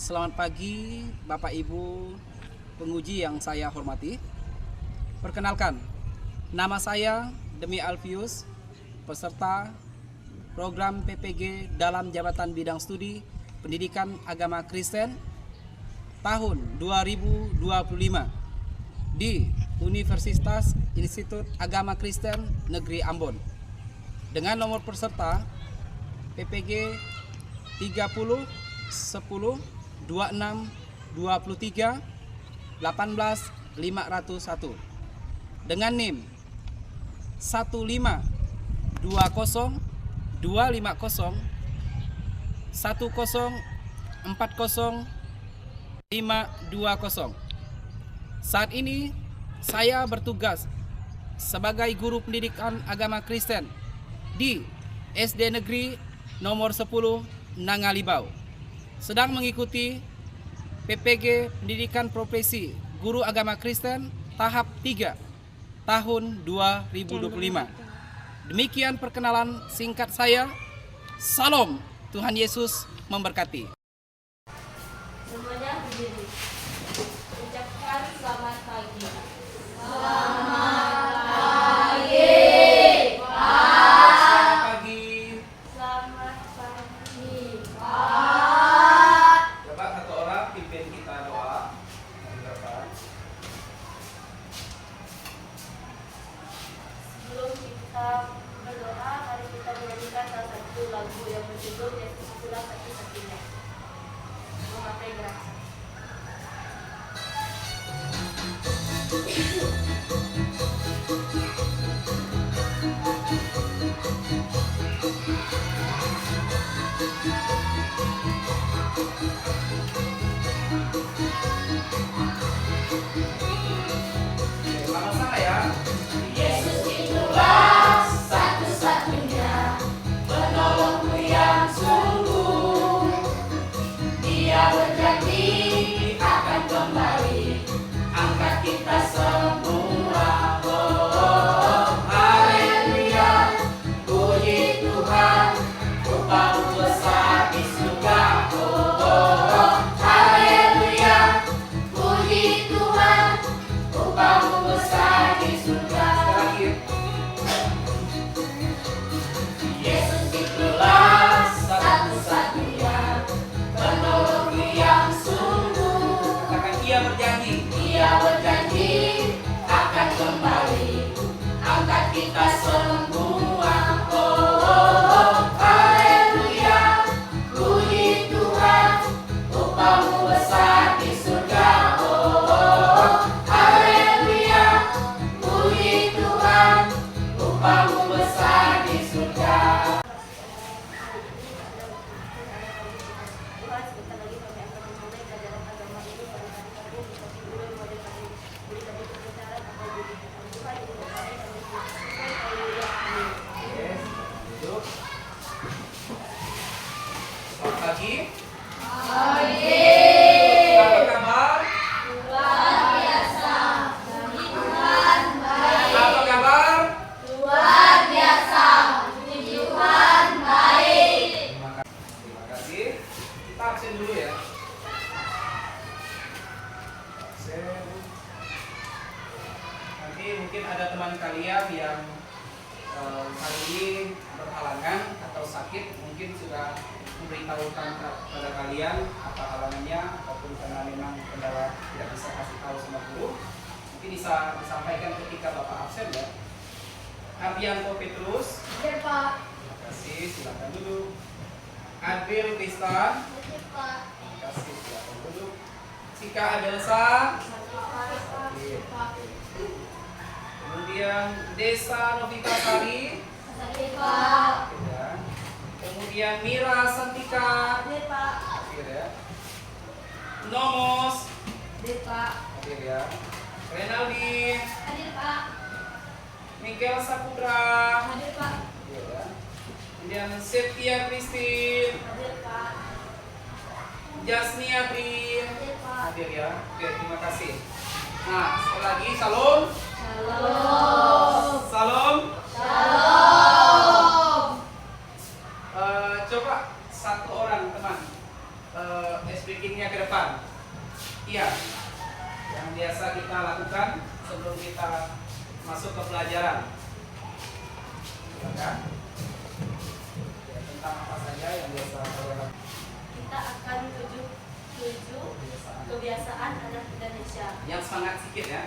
Selamat pagi Bapak Ibu penguji yang saya hormati. Perkenalkan, nama saya Demi Alfius, peserta program PPG dalam Jabatan Bidang Studi Pendidikan Agama Kristen tahun 2025 di Universitas Institut Agama Kristen Negeri Ambon dengan nomor peserta PPG 30 10 26 23 18 501 dengan NIM 15 20 250 10 40 520. Saat ini saya bertugas sebagai guru pendidikan agama Kristen di SD Negeri nomor 10 Nangalibau, sedang mengikuti PPG Pendidikan Profesi Guru Agama Kristen tahap 3 tahun 2025. Demikian perkenalan singkat saya. Salam, Tuhan Yesus memberkati. Semuanya berdiri. Ucapkan selamat pagi. Selamat pagi. Selamat pagi. Coba satu orang pimpin kita doa. Sebelum kita berdoa, mari kita menyanyikan salah satu lagu yang berjudul Yesus Itulah Satu-Satunya. Memakai gerasa. Sama-sama ya. Yesus itulah satu-satunya penolongku yang sungguh. Dia berjanji akan kembali angkat kita semua. Oh, haleluya, puji Tuhan, upahmu besar di surga. Oh, haleluya, puji Tuhan, upahmu besar di surga. Yesus itulah satu-satunya penolongku yang sungguh. Katakan Ia berjanji. Dia berjanji akan kembali angkat kita semua. Oh, haleluya, puji Tuhan, upahmu besar di surga. Oh, haleluya, puji Tuhan, upahmu besar di surga. Tuhan, sebentar lagi kami akan memulai pelajaran agama ini pada hari Rabu di Kopi Guru yang model kami beri kami kebenaran atau beri Tuhan ini berkata kami haleluya, amin. Yes, duduk. Selamat pagi. Apa kabar? Luar biasa, puji Tuhan baik. Apa kabar? Luar biasa, puji Tuhan baik. Terima kasih. Kita absen dulu ya. Absen. Nanti mungkin ada teman kalian yang hari ini berhalangan atau sakit, mungkin sudah memberitahukan kepada kalian apa halangannya, ataupun karena memang kendala tidak bisa kasih tahu sama guru, mungkin bisa disampaikan ketika Bapak absen ya. Ardianto Petrus. Hadir Pak. Terima kasih, silakan duduk. Adil Kristan. Hadir Pak. Terima kasih, silakan duduk. Sika Adelsa. Hadir Pak. Kemudian Desa Novita Sari. Hadir Pak. Ya. Kemudian Mira Santika. Hadir Pak. Hadir ya. Nomos. Hadir Pak. Hadir ya. Renaldi. Hadir Pak. Miguel Saputra. Hadir Pak. Hadir ya. Kemudian Septia Christine. Hadir Pak. Jasnia Pri. Hadir Pak. Hadir ya. Oke, terima kasih. Nah, sekali lagi salam. Shalom. Salam. Shalom. Coba satu orang teman speakingnya ke depan. Iya, yang biasa kita lakukan sebelum kita masuk ke pelajaran. Silakan. Ya, tentang apa saja yang biasa kalian lakukan? Kita akan tujuh kebiasaan anak Indonesia. Yang semangat sedikit ya.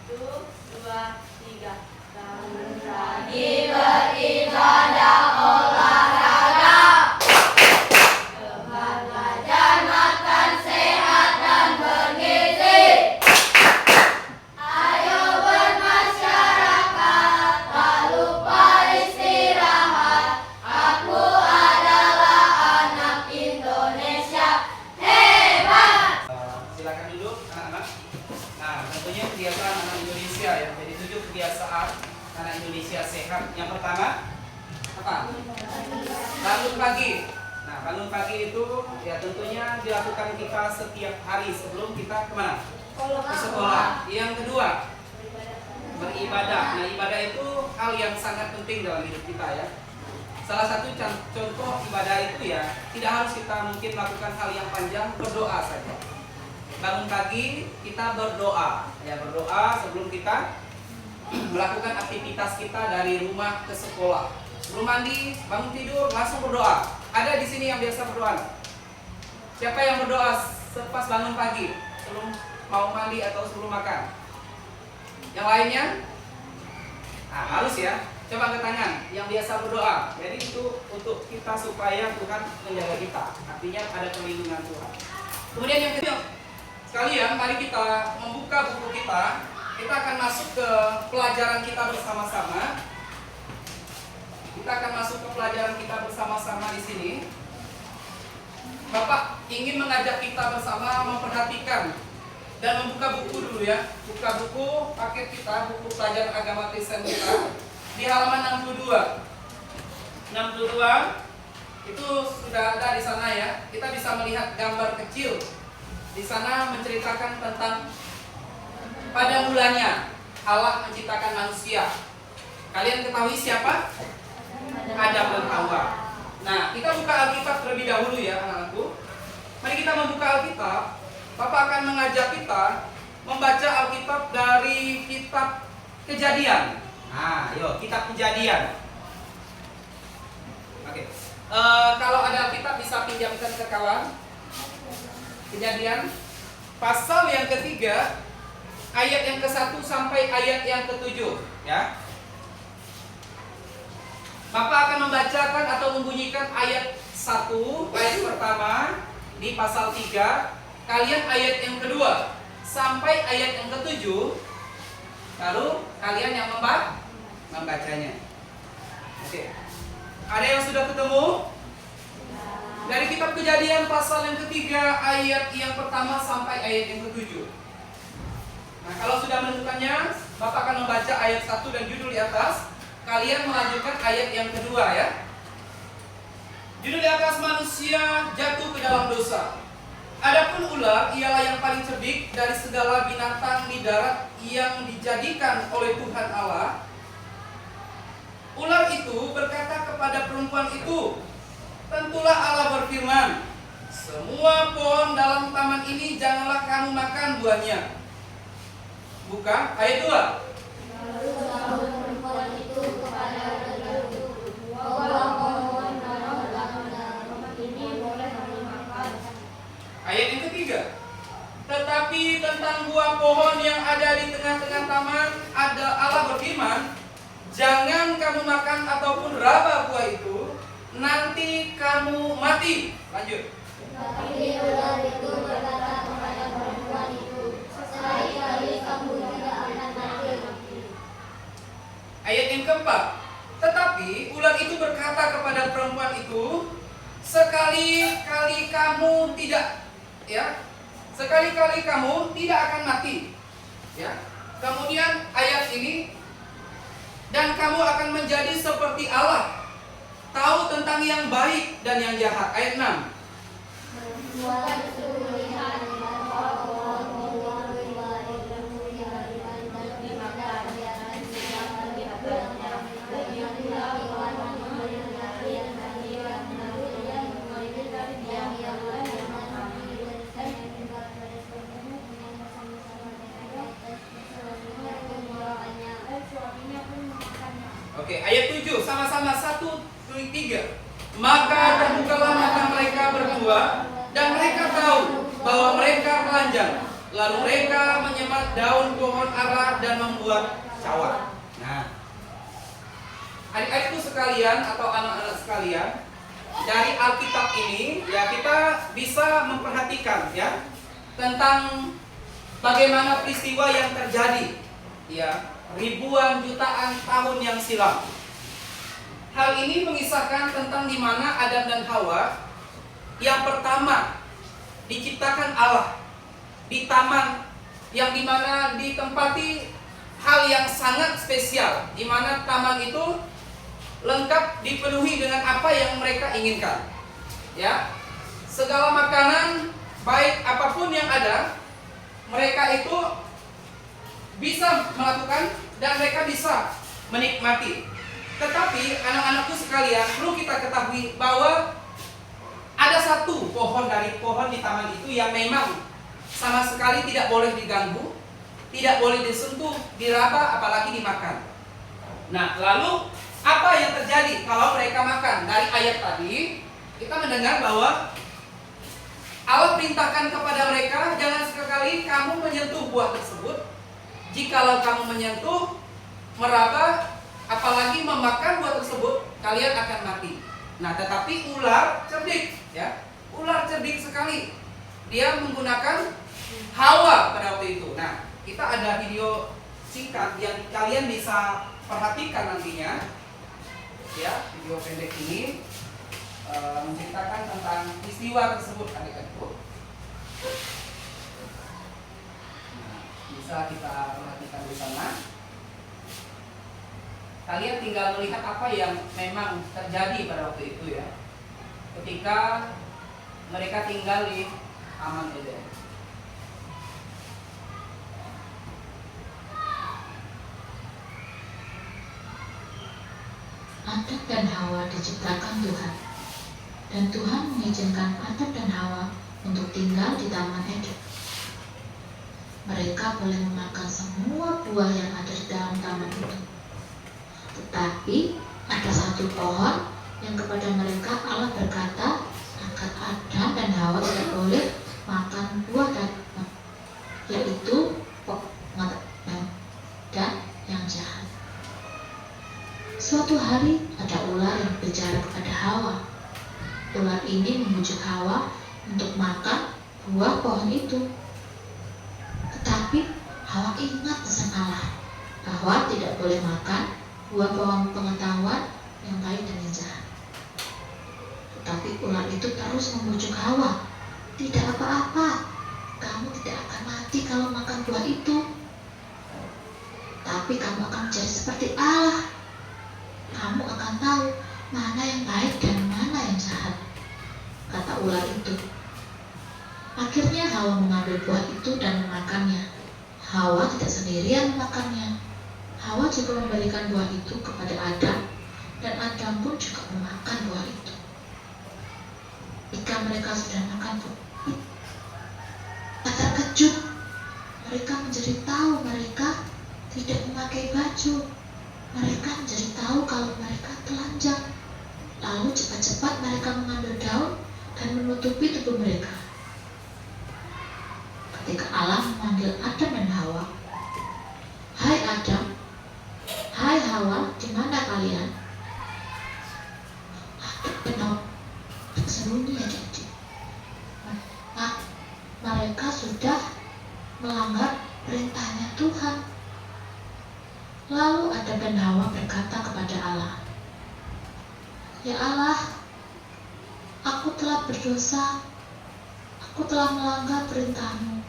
1, 2, 3. Bangun Pagi beribadah olahraga, lepas belajar makan sehat dan bergizi. Ayo bermasyarakat, tak lupa istirahat. Aku adalah anak Indonesia hebat. Silakan duduk anak-anak. Nah, tentunya kebiasaan anak Indonesia ya. Jadi 7 kebiasaan anak Indonesia sehat. Yang pertama apa? Bangun pagi. Nah, bangun pagi itu ya tentunya dilakukan kita setiap hari sebelum kita kemana? Ke sekolah. Yang kedua, beribadah. Nah, ibadah itu hal yang sangat penting dalam hidup kita ya. Salah satu contoh ibadah itu ya, tidak harus kita mungkin melakukan hal yang panjang, berdoa saja. Bangun pagi kita berdoa, ya berdoa sebelum kita melakukan aktivitas kita dari rumah ke sekolah. Sebelum mandi, bangun tidur, langsung berdoa. Ada di sini yang biasa berdoa? Siapa yang berdoa pas bangun pagi, sebelum mau mandi atau sebelum makan? Yang lainnya? Nah, harus ya. Coba angkat tangan yang biasa berdoa. Jadi itu untuk kita supaya Tuhan menjaga kita. Artinya ada perlindungan Tuhan. Kemudian yang kedua, sekalian mari kita membuka buku kita. Kita akan masuk ke pelajaran kita bersama-sama. Kita akan masuk ke pelajaran kita bersama-sama di sini. Bapak ingin mengajak kita bersama memperhatikan dan membuka buku dulu ya. Buka buku paket kita, buku pelajaran agama Kristen kita di halaman 62. 62 itu sudah ada di sana ya. Kita bisa melihat gambar kecil. Di sana menceritakan tentang pada mulanya Allah menciptakan manusia. Kalian ketahui siapa? Adam dan Hawa. Nah, kita buka Alkitab terlebih dahulu ya anak-anakku. Mari kita membuka Alkitab. Bapak akan mengajak kita membaca Alkitab dari kitab Kejadian. Nah, yuk kitab Kejadian. Oke. Kalau ada Alkitab bisa pinjamkan ke kawan. Kejadian pasal yang ketiga, ayat yang ke-1 sampai ayat yang ke-7 ya. Bapak akan membacakan atau membunyikan ayat 1, ayat pertama di pasal 3. Kalian ayat yang kedua sampai ayat yang ke-7. Lalu kalian yang membacanya. Oke. Ada yang sudah ketemu? Dari kitab Kejadian pasal yang ketiga ayat yang pertama sampai ayat yang ke-7. Nah, kalau sudah menemukannya, Bapak akan membaca ayat 1 dan judul di atas. Kalian melanjutkan ayat yang kedua ya. Judul di atas, manusia jatuh ke dalam dosa. Adapun ular ialah yang paling cerdik dari segala binatang di darat yang dijadikan oleh Tuhan Allah. Ular itu berkata kepada perempuan itu, tentulah Allah berfirman, semua pohon dalam taman ini janganlah kamu makan buahnya. Buka ayat 2. Lalu sahut perempuan itu kepada lelaki itu, bahwa pohon dalam ini boleh kamu makan. Ayat yang ketiga. Tetapi tentang buah pohon yang ada di tengah-tengah taman, ada Allah berfirman, jangan kamu makan ataupun raba buah itu, nanti kamu mati. Lanjut. Tapi ular itu berkata kepada perempuan itu, sekali-kali kamu tidak akan mati. Ayat yang keempat. Tetapi ular itu berkata kepada perempuan itu, sekali-kali kamu tidak, ya, sekali-kali kamu tidak akan mati. Ya. Kemudian ayat ini, dan kamu akan menjadi seperti Allah, tahu tentang yang baik dan yang jahat. Ayat 6. Perempuan itu melihat bahwa pohon membuah buah yang bermulia dan dimakan dan tidak terlihatnya. Begitulah Tuhan memberi yang baik dan yang 7, sama-sama 1-3. Maka terbukalah mata mereka berdua, dan mereka tahu bahwa mereka telanjang. Lalu mereka menyemat daun pohon ara dan membuat cawat. Nah, adik-adikku sekalian atau anak-anak sekalian, dari Alkitab ini ya kita bisa memperhatikan ya tentang bagaimana peristiwa yang terjadi ya ribuan jutaan tahun yang silam. Hal ini mengisahkan tentang di mana Adam dan Hawa yang pertama diciptakan Allah di taman yang dimana ditempati hal yang sangat spesial, di mana taman itu lengkap dipenuhi dengan apa yang mereka inginkan. Ya, segala makanan baik apapun yang ada, mereka itu bisa melakukan dan mereka bisa menikmati. Tetapi anak-anakku sekalian, perlu kita ketahui bahwa ada satu pohon dari pohon di taman itu yang memang sama sekali tidak boleh diganggu, tidak boleh disentuh, diraba, apalagi dimakan. Nah, lalu apa yang terjadi kalau mereka makan? Dari ayat tadi kita mendengar bahwa Allah perintahkan kepada mereka, jangan sekali kamu menyentuh buah tersebut. Jikalau kamu menyentuh, meraba, apalagi memakan buah tersebut, kalian akan mati. Nah, tetapi ular cerdik, ya, ular cerdik sekali. Dia menggunakan Hawa pada waktu itu. Nah, kita ada video singkat yang kalian bisa perhatikan nantinya. Ya, video pendek ini menceritakan tentang peristiwa tersebut adik-adikku. Nah, bisa kita perhatikan di sana. Kalian tinggal melihat apa yang memang terjadi pada waktu itu ya. Ketika mereka tinggal di Taman Eden. Adam dan Hawa diciptakan Tuhan, dan Tuhan mengizinkan Adam dan Hawa untuk tinggal di Taman Eden. Mereka boleh memakan semua buah yang ada di dalam taman itu. Tetapi ada satu pohon yang kepada mereka Allah berkata agar Adam dan Hawa tidak boleh makan buah dari, yaitu pohon dan yang jahat. Suatu hari ada ular yang berbicara kepada Hawa. Ular ini membujuk Hawa untuk makan buah pohon itu. Tetapi Hawa ingat pesan Allah bahwa tidak boleh makan buah pohon pengetahuan yang baik dan yang jahat. Tetapi ular itu terus membujuk Hawa, tidak apa-apa, kamu tidak akan mati kalau makan buah itu. Tapi kamu akan menjadi seperti Allah. Kamu akan tahu mana yang baik dan mana yang jahat, kata ular itu. Akhirnya Hawa mengambil buah itu dan memakannya. Hawa tidak sendirian memakannya. Hawa juga memberikan buah itu kepada Adam, dan Adam pun juga memakan buah itu. Ketika mereka sudah makan buah itu, terkejut. Mereka menjadi tahu mereka tidak memakai baju. Mereka menjadi tahu kalau mereka telanjang. Lalu cepat-cepat mereka mengambil daun dan menutupi tubuh mereka. Ketika Allah memanggil Adam dan Hawa, "Hai Adam, hai Hawa, di mana kalian?" Adam dan Hawa bersembunyi ya jadi. Mereka sudah melanggar perintahnya Tuhan. Lalu Adam dan Hawa berkata kepada Allah, "Ya Allah, aku telah berdosa. Aku telah melanggar perintah-Mu.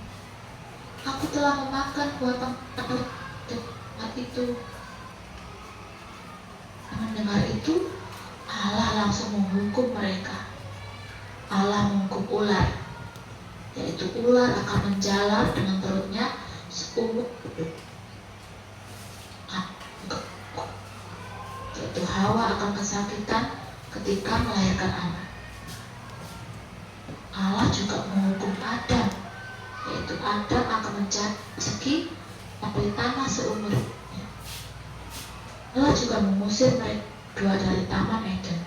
Aku telah memakan buah tempat itu." Mendengar itu, Allah langsung menghukum mereka. Allah menghukum ular, yaitu ular akan menjalar dengan perutnya seumur hidup. Yaitu Hawa akan kesakitan ketika melahirkan anak. Allah juga menghukum Adam, yaitu Adam akan mencari dari tanah seumur hidupnya. Allah juga mengusir mereka buah dari Taman Eden.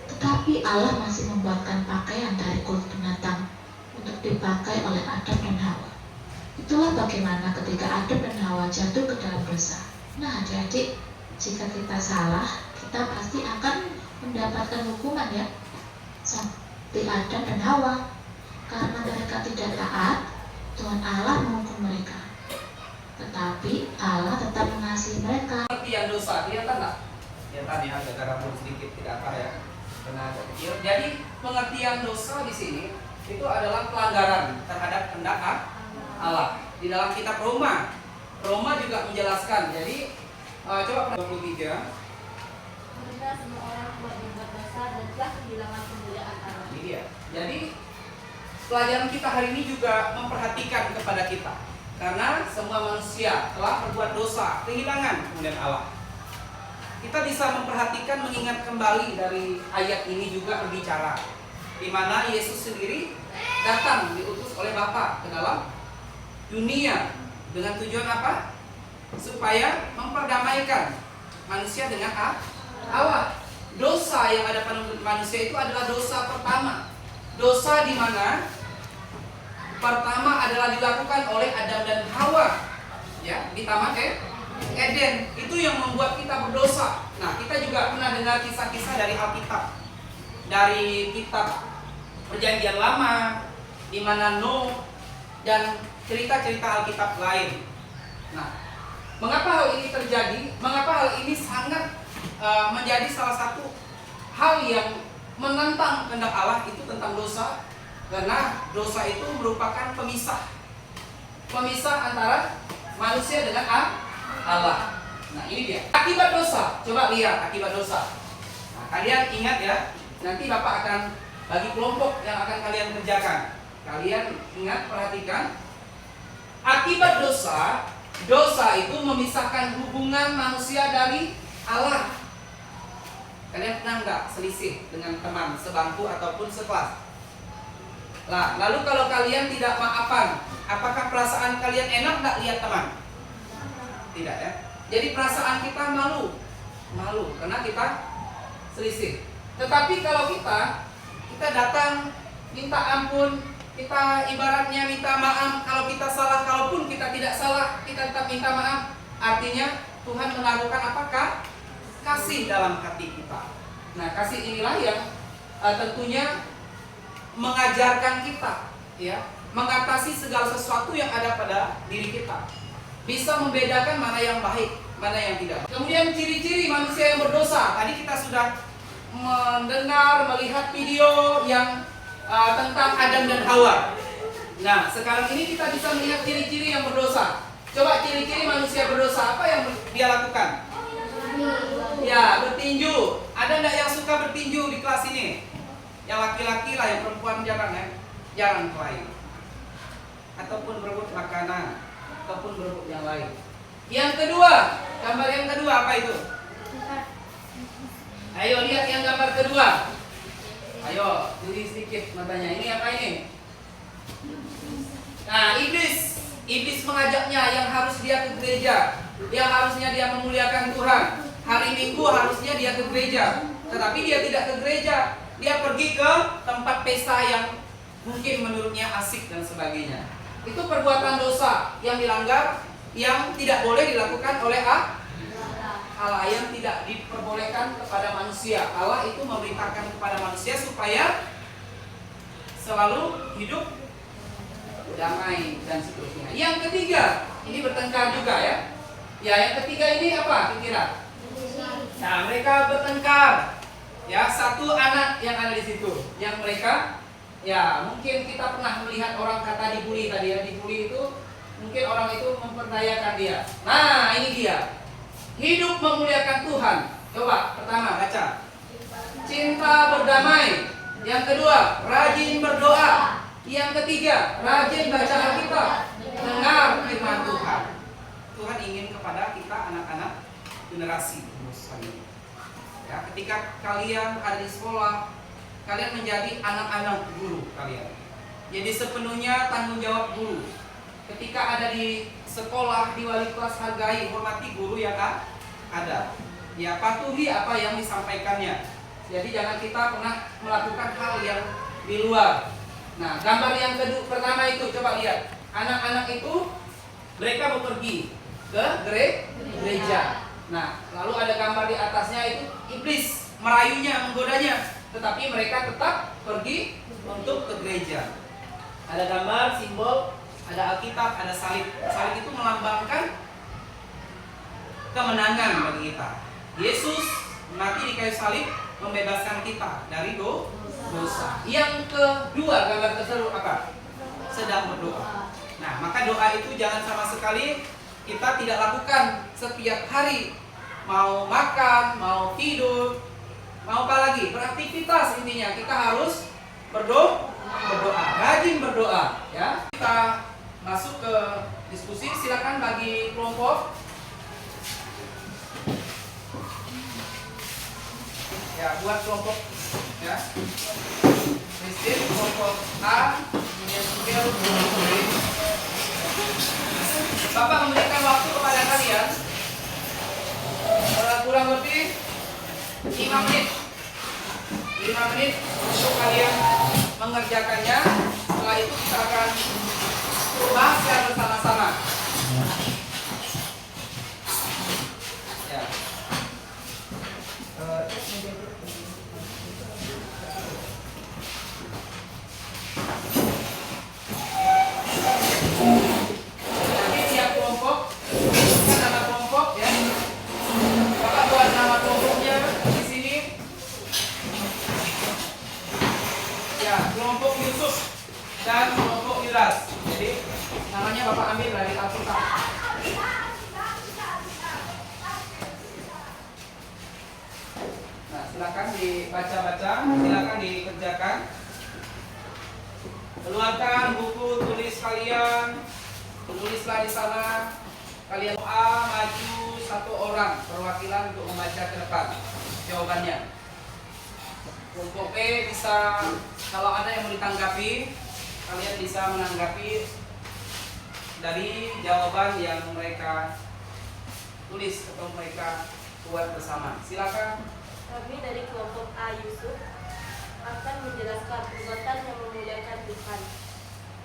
Tetapi Allah masih membuatkan pakaian dari kulit binatang untuk dipakai oleh Adam dan Hawa. Itulah bagaimana ketika Adam dan Hawa jatuh ke dalam dosa. Nah, adik-adik, jika kita salah, kita pasti akan mendapatkan hukuman ya, seperti Adam dan Hawa. Karena mereka tidak taat, Tuhan Allah menghukum mereka. Tetapi Allah tetap mengasihi mereka. Pengertian dosa, kelihatan nggak? Kelihatan ya, agak rambut sedikit tidak apa ya, karena agak kecil. Jadi pengertian dosa di sini itu adalah pelanggaran terhadap kehendak Allah. Di dalam kitab Roma juga menjelaskan. Jadi coba 23. Mereka semua orang telah berbuat dosa dan telah kehilangan kemuliaan Allah. Ini dia. Jadi pelajaran kita hari ini juga memperhatikan kepada kita. Karena semua manusia telah berbuat dosa, kehilangan kemuliaan Allah. Kita bisa memperhatikan, mengingat kembali dari ayat ini juga berbicara, di mana Yesus sendiri datang diutus oleh Bapa ke dalam dunia dengan tujuan apa? Supaya memperdamaikan manusia dengan Allah. Dosa yang ada pada manusia itu adalah dosa pertama. Dosa di mana pertama adalah dilakukan oleh Adam dan Hawa, ya, di Taman Eden. Itu yang membuat kita berdosa. Nah, kita juga pernah dengar kisah-kisah dari Alkitab, dari kitab Perjanjian Lama, di mana Nuh dan cerita-cerita Alkitab lain. Nah, mengapa hal ini terjadi? Mengapa hal ini sangat menjadi salah satu hal yang menentang kehendak Allah itu tentang dosa? Karena dosa itu merupakan pemisah antara manusia dengan Allah. Nah, ini dia akibat dosa. Coba lihat akibat dosa. Nah, kalian ingat ya, nanti Bapak akan bagi kelompok yang akan kalian kerjakan. Kalian ingat, perhatikan. Akibat dosa itu memisahkan hubungan manusia dari Allah. Kalian pernah nggak selisih dengan teman sebangku ataupun sekelas? Nah, lalu kalau kalian tidak maafan, apakah perasaan kalian enak nggak lihat teman? Tidak ya. Jadi perasaan kita malu karena kita selisih. Tetapi kalau kita datang minta ampun, kita ibaratnya minta maaf. Kalau kita salah, kalaupun kita tidak salah, kita tetap minta maaf. Artinya Tuhan menaruhkan apakah? Kasih dalam hati kita. Nah, kasih inilah yang tentunya mengajarkan kita, ya, mengatasi segala sesuatu yang ada pada diri kita. Bisa membedakan mana yang baik, mana yang tidak. Kemudian ciri-ciri manusia yang berdosa. Tadi kita sudah mendengar, melihat video yang tentang Adam dan Hawa. Nah, sekarang ini kita bisa melihat ciri-ciri yang berdosa. Coba ciri-ciri manusia berdosa, apa yang dia lakukan? Ya, bertinju. Ada enggak yang suka bertinju di kelas ini? Yang laki-laki lah, yang perempuan jarang ya. Jarang kelahi. Ataupun berebut makanan, ataupun berebut yang lain. Yang kedua, gambar yang kedua apa itu? Ayo lihat yang gambar kedua. Ayo, juri sedikit matanya. Ini apa ini? Nah, iblis mengajaknya yang harus dia ke gereja, yang harusnya dia memuliakan Tuhan. Hari Minggu harusnya dia ke gereja, tetapi dia tidak ke gereja. Dia pergi ke tempat pesta yang mungkin menurutnya asik dan sebagainya. Itu perbuatan dosa yang dilanggar, yang tidak boleh dilakukan oleh Allah, yang tidak diperbolehkan kepada manusia. Allah itu memerintahkan kepada manusia supaya selalu hidup damai dan seterusnya. Yang ketiga, ini bertengkar juga ya. Ya, yang ketiga ini apa kira-kira? Nah, mereka bertengkar. Ya, satu anak yang ada di situ, yang mereka, ya mungkin kita pernah melihat orang kata dibully tadi ya. Dibully itu mungkin orang itu memperdayakan dia. Nah, ini dia. Hidup memuliakan Tuhan. Coba pertama baca. Cinta berdamai. Yang kedua, rajin berdoa. Yang ketiga, rajin baca Alkitab. Dengar firman Tuhan. Tuhan ingin kepada kita anak-anak generasi ini. Ya, ketika kalian ada di sekolah, kalian menjadi anak-anak guru kalian. Jadi sepenuhnya tanggung jawab guru. Ketika ada di sekolah, di wali kelas, hargai, hormati guru yang ada. Ya, patuhi apa yang disampaikannya. Jadi jangan kita pernah melakukan hal yang di luar. Nah, gambar yang pertama itu coba lihat. Anak-anak itu mereka mau pergi ke gereja. Nah, lalu ada gambar di atasnya itu iblis merayunya, menggodanya, tetapi mereka tetap pergi untuk ke gereja. Ada gambar, simbol, ada Alkitab, ada salib. Salib itu melambangkan kemenangan bagi kita. Yesus mati di kayu salib membebaskan kita dari dosa. Yang kedua, gambar tersebut apa? Sedang berdoa. Nah, maka doa itu jangan sama sekali kita tidak lakukan setiap hari. Mau makan, mau tidur, mau apa lagi? Beraktivitas intinya kita harus berdoa, rajin berdoa, ya. Kita masuk ke diskusi. Silakan bagi kelompok. Ya, buat kelompok, ya. Kristin kelompok A, kemudian Sugel kelompok B. Bapak memberikan waktu kepada kalian kurang lebih 5 menit. 5 menit untuk kalian mengerjakannya. Setelah itu kita akan bahas secara bersama-sama. Ya. Nanti tiap kelompok kan nama kelompok, ya. Bapak buat nama kelompoknya di sini. Ya, kelompok Yusuf dan kelompok Yudas. Jadi namanya Bapak ambil dari Alkitab. Nah, silakan dibaca-baca, silakan dikerjakan. Keluarkan buku tulis kalian, tulislah di sana. Kalian A maju 1 orang perwakilan untuk membaca ke depan jawabannya. Kelompok B bisa, kalau ada yang mau ditanggapi, kalian bisa menanggapi dari jawaban yang mereka tulis atau mereka buat bersama. Silakan. Kami dari kelompok A Yusuf akan menjelaskan perbuatan yang memuliakan Tuhan.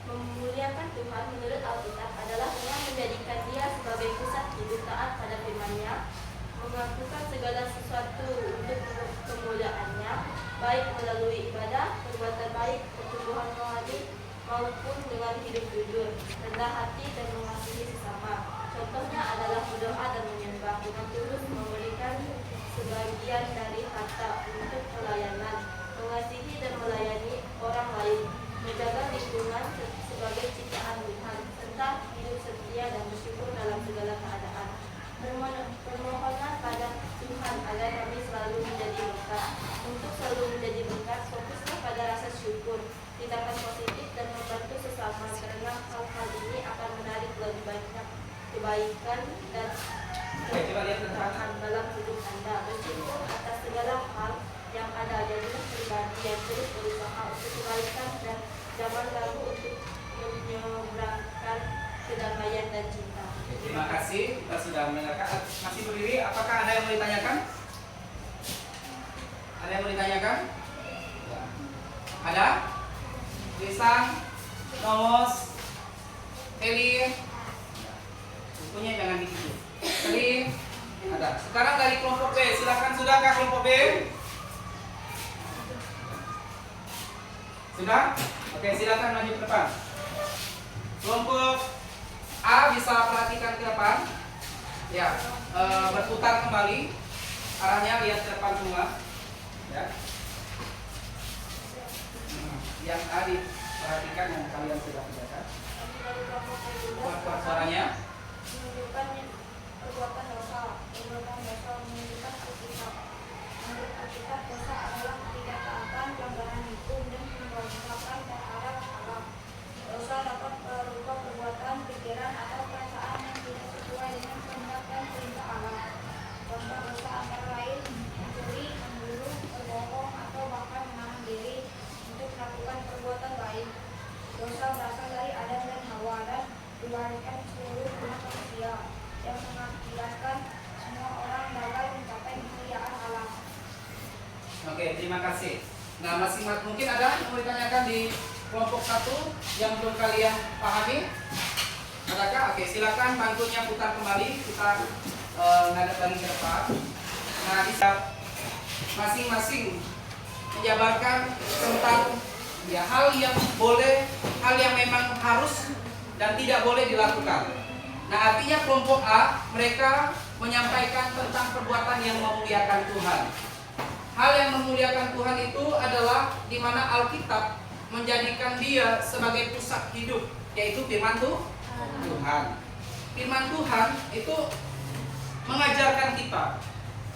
Memuliakan Tuhan menurut Alkitab adalah dengan menjadikan Dia sebagai pusat hidup, taat pada firman-Nya, melakukan segala sesuatu untuk kemuliaan-Nya, baik melalui ibadah, perbuatan baik, pertumbuhan rohani, maupun dengan hidup jujur, rendah hati, dan mengasihi sesama. Contohnya adalah berdoa dan menyembah dengan tulus, memberikan sebagian dari harta untuk pelayanan, mengasihi dan melayani orang lain, menjaga lingkungan sebagai ciptaan Tuhan, serta hidup setia dan bersyukur dalam segala keadaan. Permohonan pada Tuhan agar kami selalu menjadi berkat. Untuk selalu menjadi berkat, fokuslah pada rasa syukur, tindakan positif, dan membantu sesama, karena hal-hal ini akan menarik lebih banyak kebaikan dan keberkahan dalam hidup Anda. Bersyukur atas segala hal yang ada, jadilah pribadi yang terus berusaha untuk kebaikan dan zaman lalu untuk menyeberangkan kedamaian dan cinta. Terima kasih, kita sudah mendengarkan. Masih berdiri, apakah ada yang mau ditanyakan? Ada yang mau ditanyakan? Ada? Lisan, Nomos, Eli, bukunya jangan ditutup. Eli, ada. Sekarang dari kelompok B, silakan. Sudahkah kelompok B? Sudah? Oke, silakan maju ke depan. Kelompok A bisa perhatikan ke depan. Ya, berputar kembali. Arahnya lihat ke depan semua. Ya. Yang A diperhatikan yang kalian sudah kerjakan. Kuat suaranya. Menunjukkan perbuatan dosa, menunjukkan Alkitab. Menurut Alkitab, dosa adalah ketidaktaatan, pelanggaran hukum, dan pemberontakan terhadap Allah. Dosa dapat berupa perbuatan, pikiran, atau perasaan yang tidak sesuai dengan kehendak dan perintah Allah. Contoh dosa antara lain mencuri, membunuh, berbohong, atau bahkan menahan diri untuk melakukan perbuatan baik. Dosa berasal dari Adam dan Hawa dan diwariskan seluruh umat manusia, yang mengakibatkan semua orang gagal mencapai Oke, terima kasih. Nah, masing-masing mungkin ada yang mau ditanyakan di kelompok 1 yang belum kalian pahami? Adakah? Oke, silakan pantunnya putar kembali, kita ngadep lagi ke depan. Nah, bisa masing-masing menjabarkan tentang ya hal yang boleh, hal yang memang harus dan tidak boleh dilakukan. Nah, artinya kelompok A mereka menyampaikan tentang perbuatan yang memuliakan Tuhan. Hal yang memuliakan Tuhan itu adalah di mana Alkitab menjadikan dia sebagai pusat hidup, yaitu firman Tuhan. Firman Tuhan itu mengajarkan kita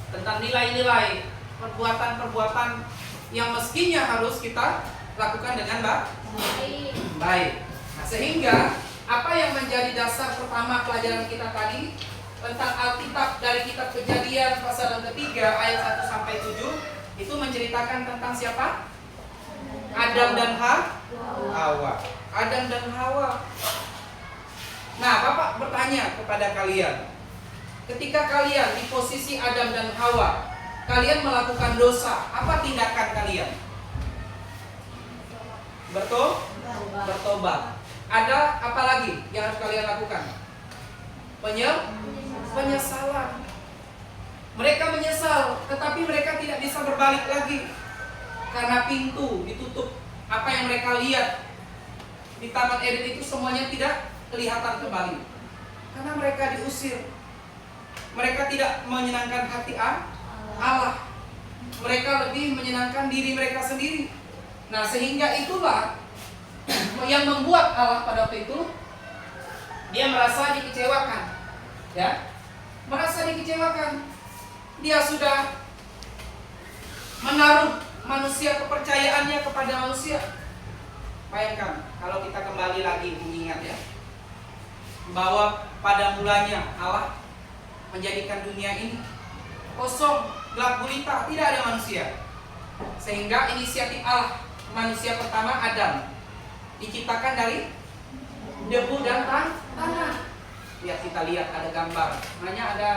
tentang nilai-nilai perbuatan-perbuatan yang mestinya harus kita lakukan dengan baik. Nah, sehingga apa yang menjadi dasar pertama pelajaran kita tadi tentang Alkitab dari kitab Kejadian pasal yang ketiga ayat 1 sampai 7 itu menceritakan tentang siapa? Adam dan Hawa. Adam dan Hawa. Nah, Bapak bertanya kepada kalian, ketika kalian di posisi Adam dan Hawa, kalian melakukan dosa, apa tindakan kalian? Bertobat. Ada apa lagi yang harus kalian lakukan? Penyesalan. Mereka menyesal, tetapi mereka tidak bisa berbalik lagi karena pintu ditutup. Apa yang mereka lihat di Taman Eden itu semuanya tidak kelihatan kembali karena mereka diusir. Mereka tidak menyenangkan hati Allah. Mereka lebih menyenangkan diri mereka sendiri. Nah, sehingga itulah yang membuat Allah pada waktu itu dia merasa dikecewakan. Ya, merasa dikecewakan. Dia sudah menaruh manusia, kepercayaannya kepada manusia. Bayangkan kalau kita kembali lagi mengingat ya, bahwa pada mulanya Allah menjadikan dunia ini kosong, gelap gulita, tidak ada manusia. Sehingga inisiatif Allah, manusia pertama Adam diciptakan dari debu dan tanah. Ya, kita lihat ada gambar. Makanya ada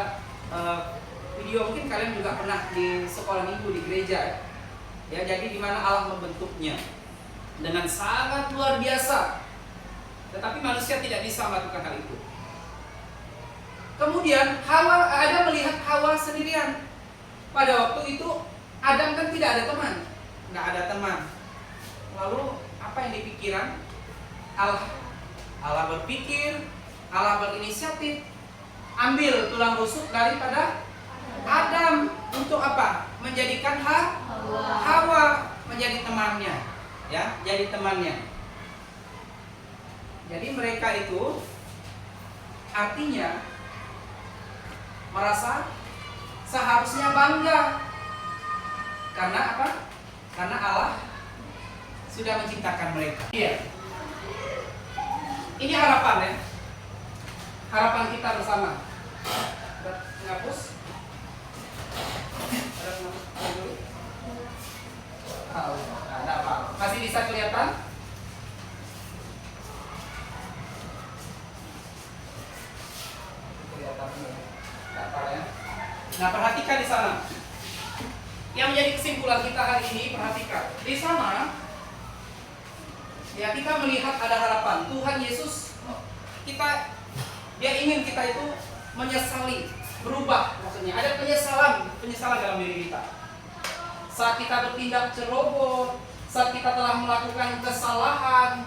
video, mungkin kalian juga pernah di sekolah minggu di gereja ya. Jadi di mana Allah membentuknya dengan sangat luar biasa, tetapi manusia tidak bisa melakukan hal itu. Kemudian Adam melihat Hawa sendirian. Pada waktu itu Adam kan tidak ada teman, nggak ada teman. Lalu apa yang dipikiran Allah? Allah berpikir, Allah berinisiatif, ambil tulang rusuk daripada Adam untuk apa? Menjadikan Hawa menjadi temannya, ya, jadi temannya. Jadi mereka itu artinya merasa seharusnya bangga. Karena apa? Karena Allah sudah menciptakan mereka. Iya. Ini harapan ya. Harapan kita bersama. Menghapus. Ada penghapus dulu. Ada apa? Masih bisa kelihatan? Nah, perhatikan di sana. Yang menjadi kesimpulan kita hari ini, perhatikan. Di sana, ya kita melihat ada harapan. Tuhan Yesus, dia ingin kita itu menyesali, berubah. Maksudnya ada penyesalan dalam diri kita. Saat kita bertindak ceroboh, saat kita telah melakukan kesalahan,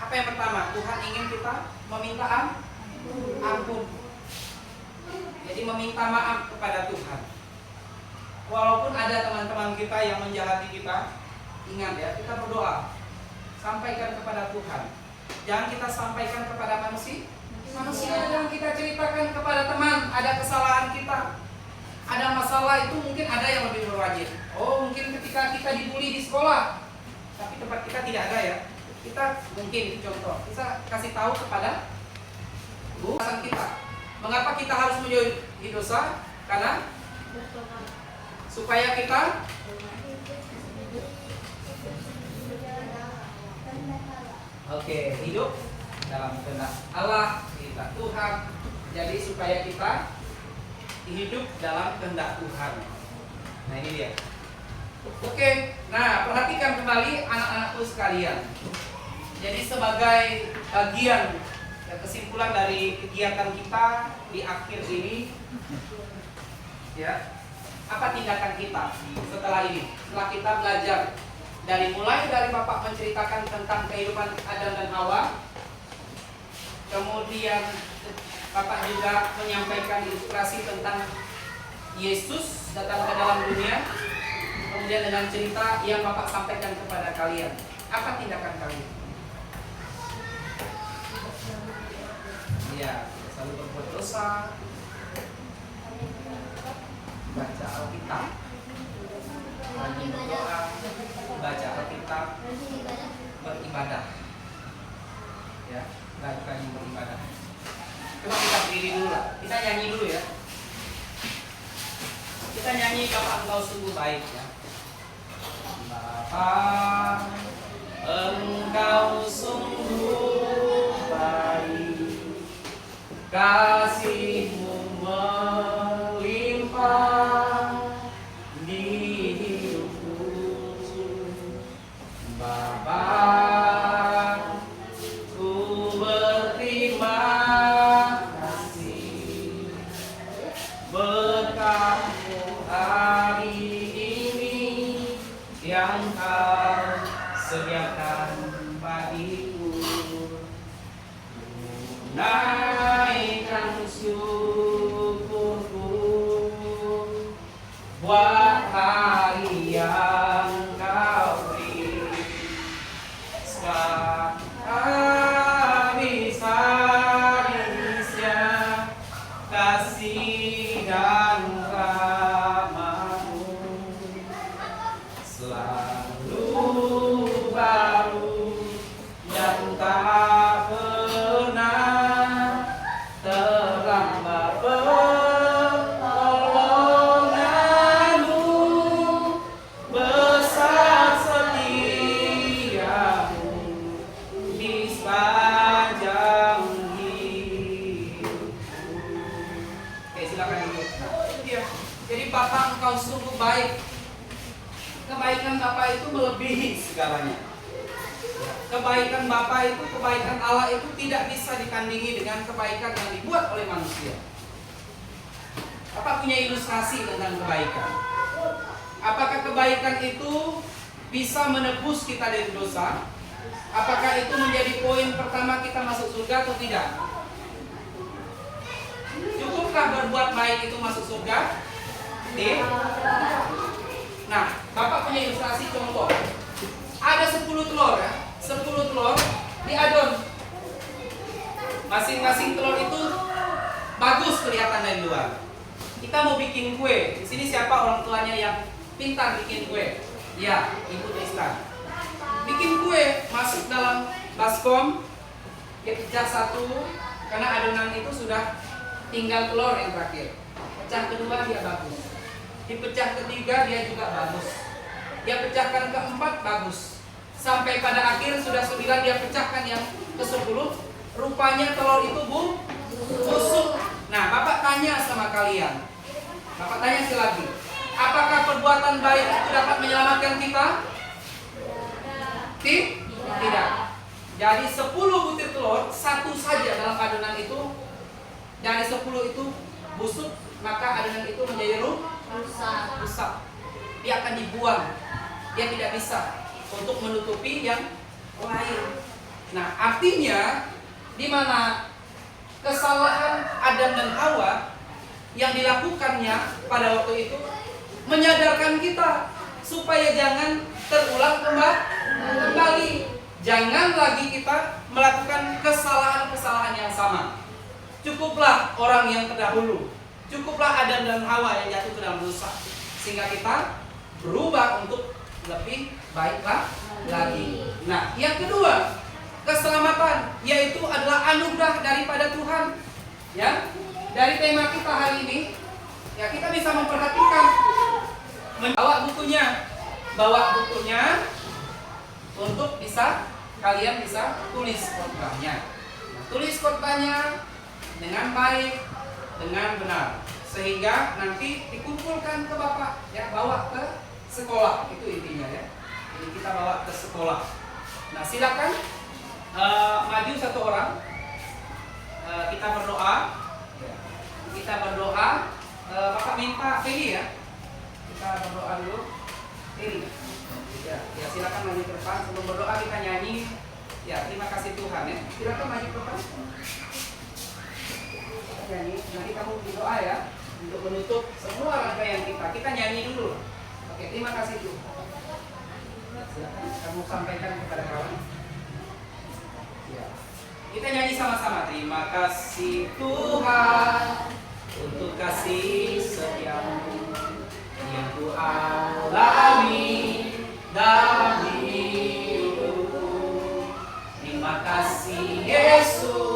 apa yang pertama? Tuhan ingin kita meminta ampun. Jadi meminta maaf kepada Tuhan. Walaupun ada teman-teman kita yang menjahati kita, ingat ya, kita berdoa, sampaikan kepada Tuhan. Jangan kita sampaikan kepada manusia. Jangan kita ceritakan kepada teman, ada kesalahan kita, ada masalah itu, mungkin ada yang lebih berwajib. Oh, mungkin ketika kita dibully di sekolah, tapi tempat kita tidak ada ya. Kita mungkin contoh, kita kasih tahu kepada guru kita. Mengapa kita harus menjauhi dosa? Karena supaya kita hidup dalam kehendak Allah, kehendak Tuhan. Jadi supaya kita hidup dalam kehendak Tuhan. Nah, ini dia. Oke, nah perhatikan kembali anak-anakku sekalian. Jadi sebagai bagian ya, kesimpulan dari kegiatan kita di akhir ini, ya, apa tindakan kita setelah ini? Setelah kita belajar mulai dari Bapak menceritakan tentang kehidupan Adam dan Hawa, kemudian Bapak juga menyampaikan ilustrasi tentang Yesus datang ke dalam dunia, kemudian dengan cerita yang Bapak sampaikan kepada kalian, apa tindakan kalian? Ya, selalu berbuat dosa, baca Alkitab, rajin berdoa, baca Alkitab, beribadah. Ya, rajin beribadah. Coba kita berdiri dulu lah. Kita nyanyi dulu ya. Kita nyanyi Bapa Engkau sungguh baik ya. Bapa Engkau sungguh baik, kasih-Mu melimpah di hidupku. Bapa, ku berterima kasih berkat-Mu hari ini yang Kau sediakan bagiku. Naikkan syukurku buat hari yang Kau beri. Sekarang bisa diisi kasih dan rahmat-Mu selalu baru dan tak pernah terlambat. Pertolongan-Mu besar setia-Mu di sepanjang hidupku. Oke, silakan duduk. Nah, itu dia. Jadi Bapa Engkau sungguh baik. Kebaikan Bapa itu melebihi segalanya. Kebaikan Bapa itu, kebaikan Allah itu tidak bisa ditandingi dengan kebaikan yang dibuat oleh manusia. Bapak punya ilustrasi tentang kebaikan. Apakah kebaikan itu bisa menebus kita dari dosa? Apakah itu menjadi poin pertama kita masuk surga atau tidak? Cukupkah berbuat baik itu masuk surga? Tidak. Nah, Bapak punya ilustrasi contoh. Ada 10 telur ya, 10 telur diadon. Masing-masing telur itu bagus kelihatan dari luar. Kita mau bikin kue. Di sini siapa orang tuanya yang pintar bikin kue? Ya, Ibu Tristan. Bikin kue, masuk dalam baskom, dipecah satu, karena adonan itu sudah tinggal telur yang terakhir. Pecah kedua dia bagus. Dipecah ketiga dia juga bagus. Dia pecahkan keempat bagus. Sampai pada akhir sudah 9 dia pecahkan yang ke-10. Rupanya telur itu busuk. Nah, Bapak tanya sama kalian. Bapak tanya sekali lagi. Apakah perbuatan baik itu dapat menyelamatkan kita? Tidak. Jadi 10 butir telur, satu saja dalam adonan itu dari 10 itu busuk, maka adonan itu menjadi rusak. Dia akan dibuang. Dia tidak bisa untuk menutupi yang lain. Nah, artinya di mana kesalahan Adam dan Hawa yang dilakukannya pada waktu itu menyadarkan kita supaya jangan terulang kembali. Jangan lagi kita melakukan kesalahan-kesalahan yang sama. Cukuplah orang yang terdahulu. Cukuplah Adam dan Hawa yang jatuh ke dalam dosa. Sehingga kita berubah untuk lebih baiklah lagi. Nah, yang kedua, keselamatan, yaitu adalah anugerah daripada Tuhan. Ya, dari tema kita hari ini, ya kita bisa memperhatikan, bawa bukunya untuk kalian bisa tulis khotbahnya. Tulis khotbahnya dengan baik, dengan benar, sehingga nanti dikumpulkan ke Bapak, ya, bawa ke sekolah, itu intinya ya. Jadi kita bawa ke sekolah. Nah, silakan maju satu orang. Kita berdoa. Kita berdoa. Bapak minta pilih ya. Kita berdoa dulu. Pilih. Ya, silakan maju ke depan. Sebelum berdoa kita nyanyi. Ya, terima kasih Tuhan ya. Silakan maju ke depan. Kita nyanyi. Nanti kamu berdoa ya untuk menutup semua rangkaian kita nyanyi dulu. Oke, terima kasih Tuhan. Silakan kamu sampaikan kepada kawan. Ya. Kita nyanyi sama-sama. Terima kasih Tuhan untuk kasih setiamu yang ku alami dalam hidupku. Terima kasih Yesus